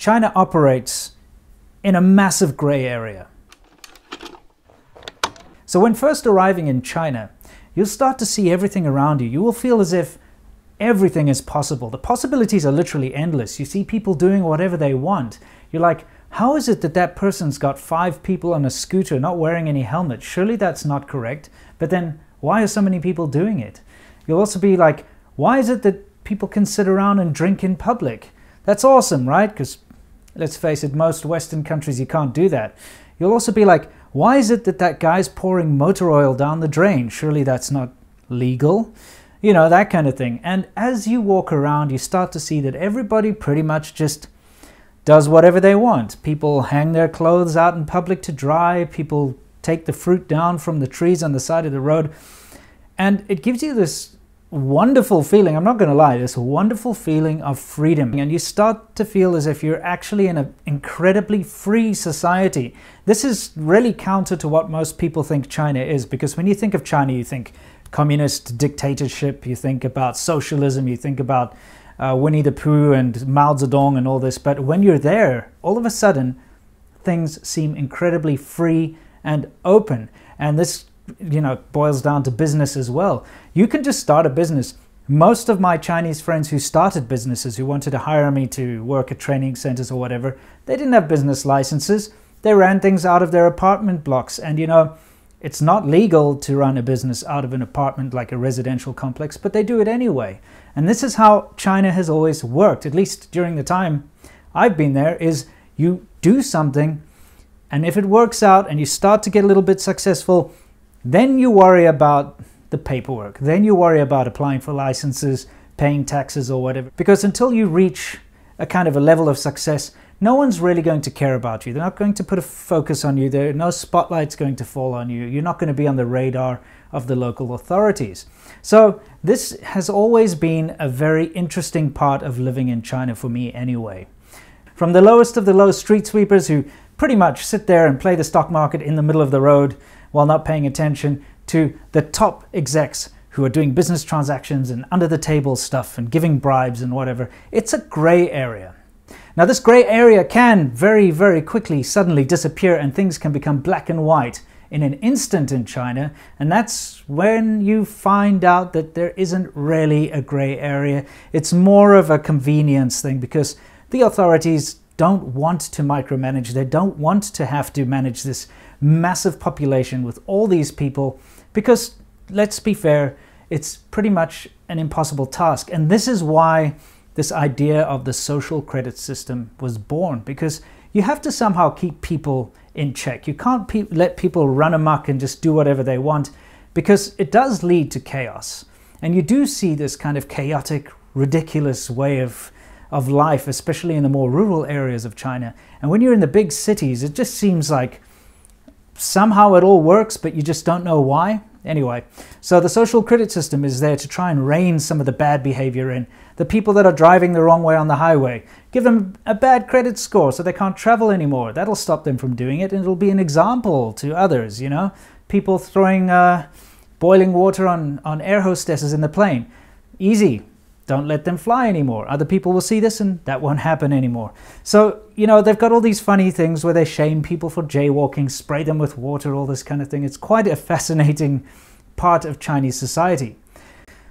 China operates in a massive gray area. So when first arriving in China, you'll start to see everything around you. You will feel as if everything is possible. The possibilities are literally endless. You see people doing whatever they want. You're like, how is it that that person's got 5 people on a scooter not wearing any helmet? Surely that's not correct. But then why are so many people doing it? You'll also be like, why is it that people can sit around and drink in public? That's awesome, right? Because let's face it, most Western countries you can't do that. You'll also be like, why is it that that guy's pouring motor oil down the drain? Surely that's not legal. You know, that kind of thing. And as you walk around, you start to see that everybody pretty much just does whatever they want. People hang their clothes out in public to dry. People take the fruit down from the trees on the side of the road. And it gives you this wonderful feeling, I'm not going to lie, this wonderful feeling of freedom. And you start to feel as if you're actually in an incredibly free society. This is really counter to what most people think China is, because when you think of China, you think communist dictatorship, you think about socialism, you think about Winnie the Pooh and Mao Zedong and all this. But when you're there, all of a sudden, things seem incredibly free and open. And this, you know, boils down to business as well. You can just start a business. Most of my Chinese friends who started businesses, who wanted to hire me to work at training centers or whatever, they didn't have business licenses. They ran things out of their apartment blocks. And, you know, it's not legal to run a business out of an apartment like a residential complex, but they do it anyway. And this is how China has always worked, at least during the time I've been there, is you do something, and if it works out and you start to get a little bit successful, then you worry about the paperwork. Then you worry about applying for licenses, paying taxes or whatever. Because until you reach a kind of a level of success, no one's really going to care about you. They're not going to put a focus on you. No spotlight's going to fall on you. You're not going to be on the radar of the local authorities. So this has always been a very interesting part of living in China for me anyway. From the lowest of the low street sweepers who pretty much sit there and play the stock market in the middle of the road while not paying attention, to the top execs who are doing business transactions and under the table stuff and giving bribes and whatever. It's a gray area. Now this gray area can very, very quickly suddenly disappear, and things can become black and white in an instant in China. And that's when you find out that there isn't really a gray area. It's more of a convenience thing, because the authorities don't want to micromanage. They don't want to have to manage this massive population with all these people, because let's be fair, it's pretty much an impossible task. And this is why this idea of the social credit system was born, because you have to somehow keep people in check. You can't let people run amok and just do whatever they want, because it does lead to chaos. And you do see this kind of chaotic, ridiculous way of life, especially in the more rural areas of China. And when you're in the big cities, it just seems like somehow it all works, but you just don't know why. Anyway, so the social credit system is there to try and rein some of the bad behavior in. The people that are driving the wrong way on the highway, give them a bad credit score so they can't travel anymore. That'll stop them from doing it, and it'll be an example to others, you know. People throwing boiling water on air hostesses in the plane. Easy. Don't let them fly anymore. Other people will see this and that won't happen anymore. So, you know, they've got all these funny things where they shame people for jaywalking, spray them with water, all this kind of thing. It's quite a fascinating part of Chinese society.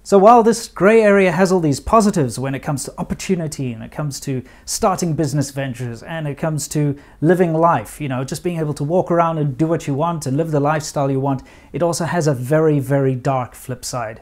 So while this gray area has all these positives when it comes to opportunity, and it comes to starting business ventures, and it comes to living life, you know, just being able to walk around and do what you want and live the lifestyle you want, it also has a very, very dark flip side.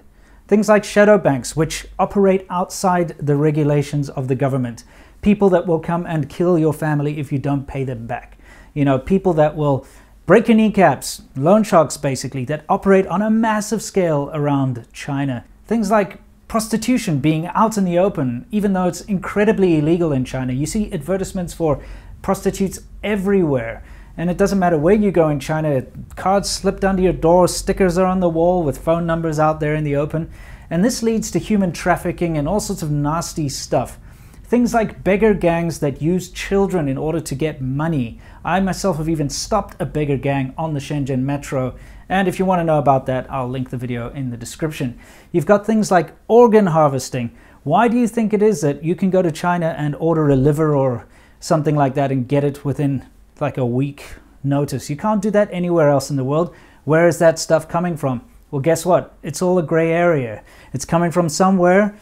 Things like shadow banks, which operate outside the regulations of the government. People that will come and kill your family if you don't pay them back. You know, people that will break your kneecaps, loan sharks basically, that operate on a massive scale around China. Things like prostitution being out in the open, even though it's incredibly illegal in China. You see advertisements for prostitutes everywhere. And it doesn't matter where you go in China, cards slipped under your door, stickers are on the wall with phone numbers out there in the open. And this leads to human trafficking and all sorts of nasty stuff. Things like beggar gangs that use children in order to get money. I myself have even stopped a beggar gang on the Shenzhen metro. And if you want to know about that, I'll link the video in the description. You've got things like organ harvesting. Why do you think it is that you can go to China and order a liver or something like that and get it within like a week notice. You can't do that anywhere else in the world. Where is that stuff coming from? Well, guess what? It's all a gray area. It's coming from somewhere.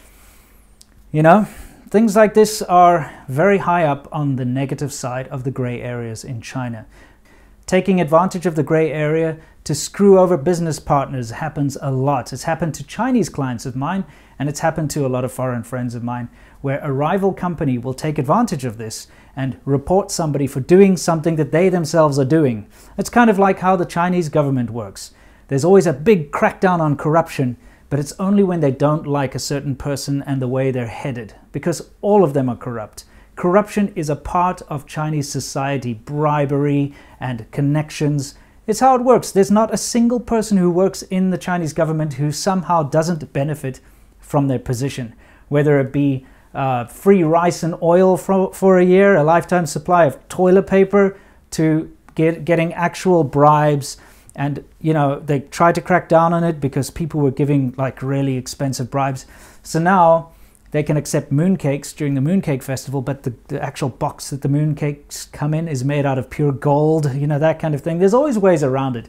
You know, things like this are very high up on the negative side of the gray areas in China. Taking advantage of the gray area to screw over business partners happens a lot. It's happened to Chinese clients of mine, and it's happened to a lot of foreign friends of mine, where a rival company will take advantage of this and report somebody for doing something that they themselves are doing. It's kind of like how the Chinese government works. There's always a big crackdown on corruption, but it's only when they don't like a certain person and the way they're headed, because all of them are corrupt. Corruption is a part of Chinese society, bribery and connections. It's how it works. There's not a single person who works in the Chinese government who somehow doesn't benefit from their position, whether it be free rice and oil for a year, a lifetime supply of toilet paper, to getting actual bribes. And, you know, they tried to crack down on it because people were giving like really expensive bribes. So now they can accept mooncakes during the mooncake festival, but the actual box that the mooncakes come in is made out of pure gold, you know, that kind of thing. There's always ways around it.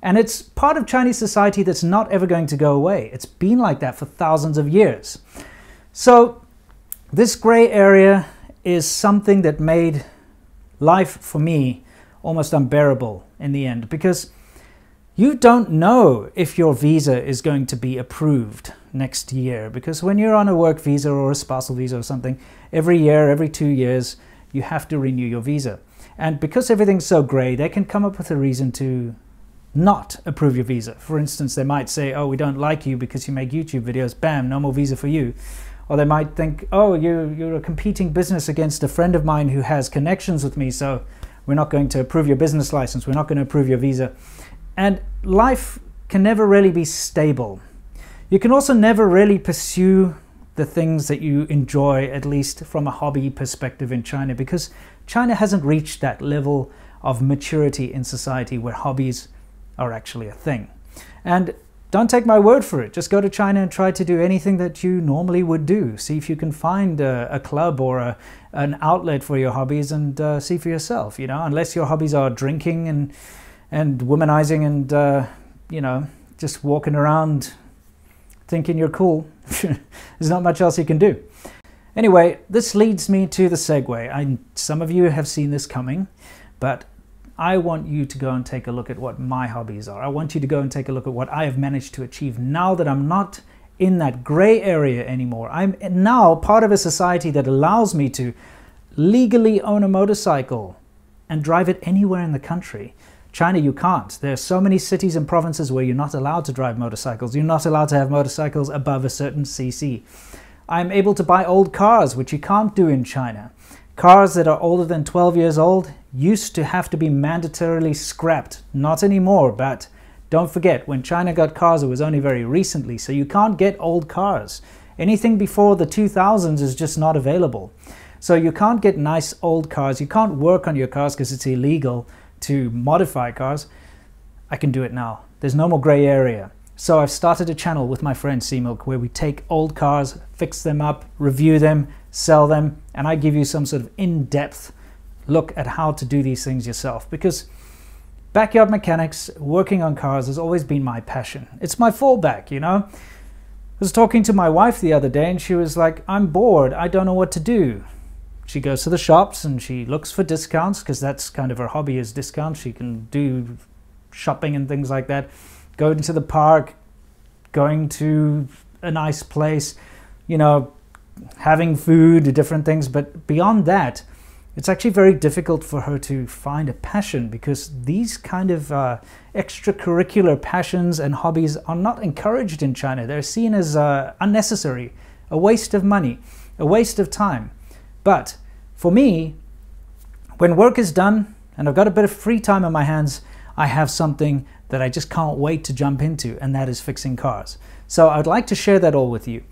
And it's part of Chinese society that's not ever going to go away. It's been like that for thousands of years. So this gray area is something that made life for me almost unbearable in the end, because you don't know if your visa is going to be approved next year, because when you're on a work visa or a spousal visa or something, every year, every 2 years, you have to renew your visa. And because everything's so gray, they can come up with a reason to not approve your visa. For instance, they might say, oh, we don't like you because you make YouTube videos, bam, no more visa for you. Or they might think, oh, you're a competing business against a friend of mine who has connections with me, so we're not going to approve your business license, we're not going to approve your visa. And life can never really be stable. You can also never really pursue the things that you enjoy, at least from a hobby perspective in China, because China hasn't reached that level of maturity in society where hobbies are actually a thing. And don't take my word for it. Just go to China and try to do anything that you normally would do. See if you can find a club or an outlet for your hobbies, and see for yourself, you know, unless your hobbies are drinking and womanizing and, you know, just walking around thinking you're cool. There's not much else you can do. Anyway, this leads me to the segue. Some of you have seen this coming, but I want you to go and take a look at what my hobbies are. I want you to go and take a look at what I have managed to achieve now that I'm not in that gray area anymore. I'm now part of a society that allows me to legally own a motorcycle and drive it anywhere in the country. China, you can't. There are so many cities and provinces where you're not allowed to drive motorcycles. You're not allowed to have motorcycles above a certain cc. I'm able to buy old cars, which you can't do in China. Cars that are older than 12 years old used to have to be mandatorily scrapped. Not anymore, but don't forget, when China got cars, it was only very recently, so you can't get old cars. Anything before the 2000s is just not available. So you can't get nice old cars. You can't work on your cars because it's illegal to modify cars. I can do it now. There's no more gray area. So I've started a channel with my friend C-Milk where we take old cars, fix them up, review them, sell them, and I give you some sort of in-depth look at how to do these things yourself, because backyard mechanics, working on cars, has always been my passion. It's my fallback, you know. I was talking to my wife the other day and she was like, I'm bored, I don't know what to do. She goes to the shops and she looks for discounts, because that's kind of her hobby, is discounts. She can do shopping and things like that. Going to the park, going to a nice place, you know, having food, different things. But beyond that, it's actually very difficult for her to find a passion, because these kind of extracurricular passions and hobbies are not encouraged in China. They're seen as unnecessary, a waste of money, a waste of time. But for me, when work is done and I've got a bit of free time on my hands, I have something that I just can't wait to jump into, and that is fixing cars. So I'd like to share that all with you.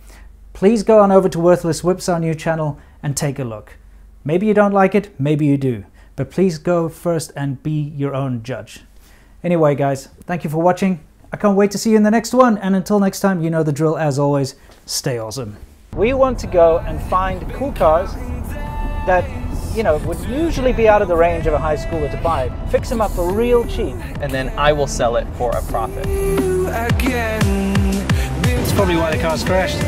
Please go on over to Worthless Whips, our new channel, and take a look. Maybe you don't like it, maybe you do, but please go first and be your own judge. Anyway, guys, thank you for watching. I can't wait to see you in the next one, and until next time, you know the drill. As always, stay awesome. We want to go and find cool cars that you know, would usually be out of the range of a high schooler to buy. Fix them up for real cheap. And then I will sell it for a profit. That's probably why the car's crashed.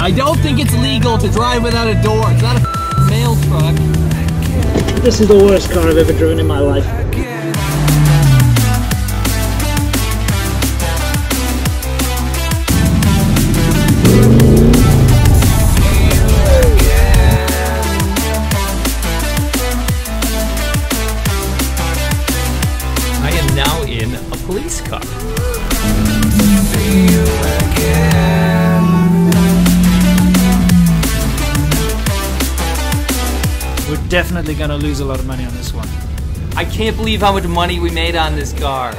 I don't think it's legal to drive without a door. It's not a mail truck. This is the worst car I've ever driven in my life. I am now in a police car. We're definitely gonna lose a lot of money on this one. I can't believe how much money we made on this car.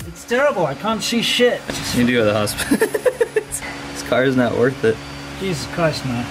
It's terrible, I can't see shit. You need to go to the hospital. This car is not worth it. Jesus Christ, man.